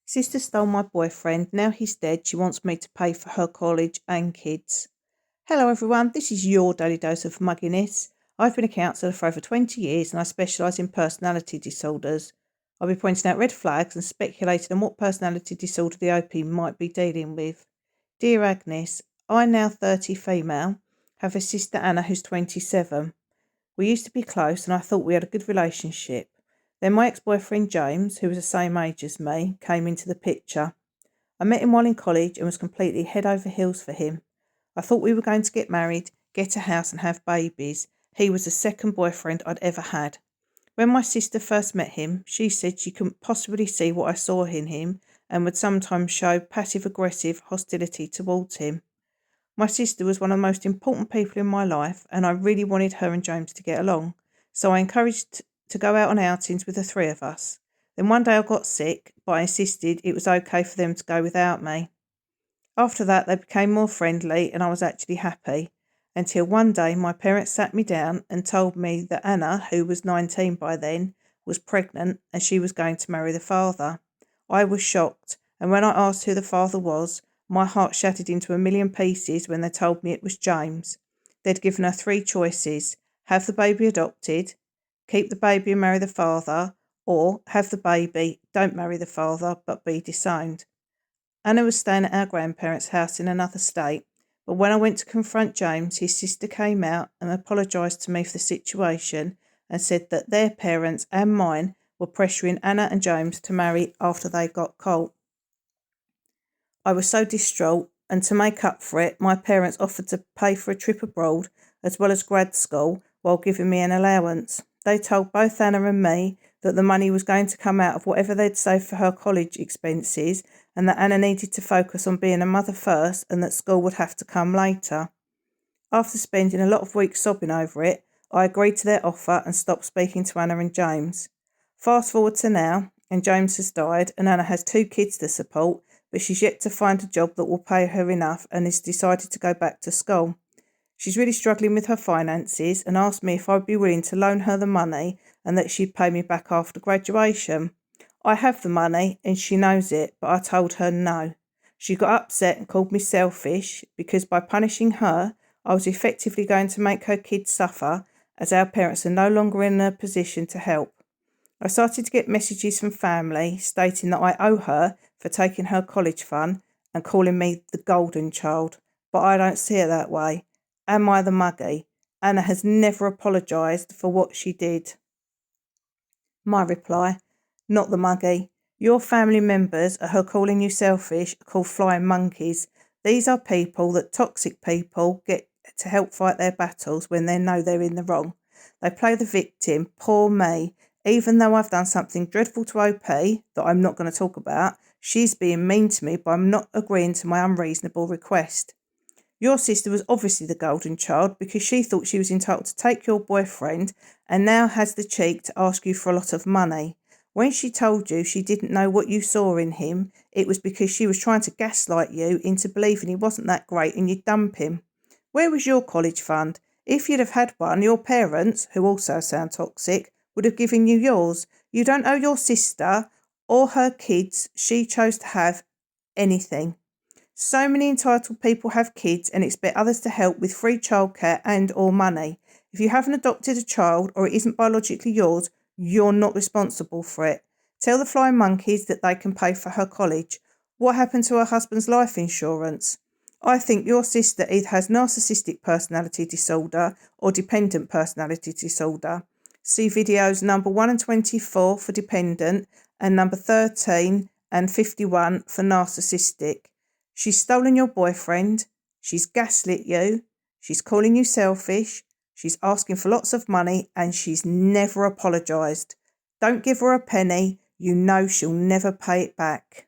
Sister stole my boyfriend. Now he's dead. She wants me to pay for her college and kids. Hello everyone, this is your daily dose of mugginess. I've been a counsellor for over 20 years and I specialise in personality disorders. I'll be pointing out red flags and speculating on what personality disorder the OP might be dealing with. Dear Agnes, I, now 30 female, have a sister Anna who's 27. We used to be close and I thought we had a good relationship. Then my ex-boyfriend James, who was the same age as me, came into the picture. I met him while in college and was completely head over heels for him. I thought we were going to get married, get a house and have babies. He was the second boyfriend I'd ever had. When my sister first met him, she said she couldn't possibly see what I saw in him and would sometimes show passive-aggressive hostility towards him. My sister was one of the most important people in my life and I really wanted her and James to get along, so I encouraged to go out on outings with the three of us. Then one day I got sick, but I insisted it was okay for them to go without me. After that they became more friendly and I was actually happy, until one day my parents sat me down and told me that Anna, who was 19 by then, was pregnant and she was going to marry the father. I was shocked, and when I asked who the father was, my heart shattered into a million pieces when they told me it was James. They'd given her three choices: have the baby adopted, keep the baby and marry the father, or have the baby, don't marry the father, but be disowned. Anna was staying at our grandparents' house in another state, but when I went to confront James, his sister came out and apologised to me for the situation and said that their parents and mine were pressuring Anna and James to marry after they got caught. I was so distraught, and to make up for it, my parents offered to pay for a trip abroad as well as grad school while giving me an allowance. They told both Anna and me that the money was going to come out of whatever they'd saved for her college expenses and that Anna needed to focus on being a mother first and that school would have to come later. After spending a lot of weeks sobbing over it, I agreed to their offer and stopped speaking to Anna and James. Fast forward to now, and James has died and Anna has 2 kids to support, but she's yet to find a job that will pay her enough and has decided to go back to school. She's really struggling with her finances and asked me if I'd be willing to loan her the money and that she'd pay me back after graduation. I have the money and she knows it, but I told her no. She got upset and called me selfish because by punishing her, I was effectively going to make her kids suffer, as our parents are no longer in a position to help. I started to get messages from family stating that I owe her for taking her college fund and calling me the golden child, but I don't see it that way. Am I the Muggy? Anna has never apologised for what she did. My reply: not the Muggy. Your family members are her calling you selfish are called flying monkeys. These are people that toxic people get to help fight their battles when they know they're in the wrong. They play the victim. Poor me. Even though I've done something dreadful to OP that I'm not going to talk about, she's being mean to me by not agreeing to my unreasonable request. Your sister was obviously the golden child because she thought she was entitled to take your boyfriend and now has the cheek to ask you for a lot of money. When she told you she didn't know what you saw in him, it was because she was trying to gaslight you into believing he wasn't that great and you'd dump him. Where was your college fund? If you'd have had one, your parents, who also sound toxic, would have given you yours. You don't owe your sister or her kids she chose to have anything. So many entitled people have kids and expect others to help with free childcare and or money. If you haven't adopted a child or it isn't biologically yours, you're not responsible for it. Tell the flying monkeys that they can pay for her college. What happened to her husband's life insurance? I think your sister either has narcissistic personality disorder or dependent personality disorder. See videos number 1 and 24 for dependent and number 13 and 51 for narcissistic. She's stolen your boyfriend, she's gaslit you, she's calling you selfish, she's asking for lots of money and she's never apologised. Don't give her a penny, you know she'll never pay it back.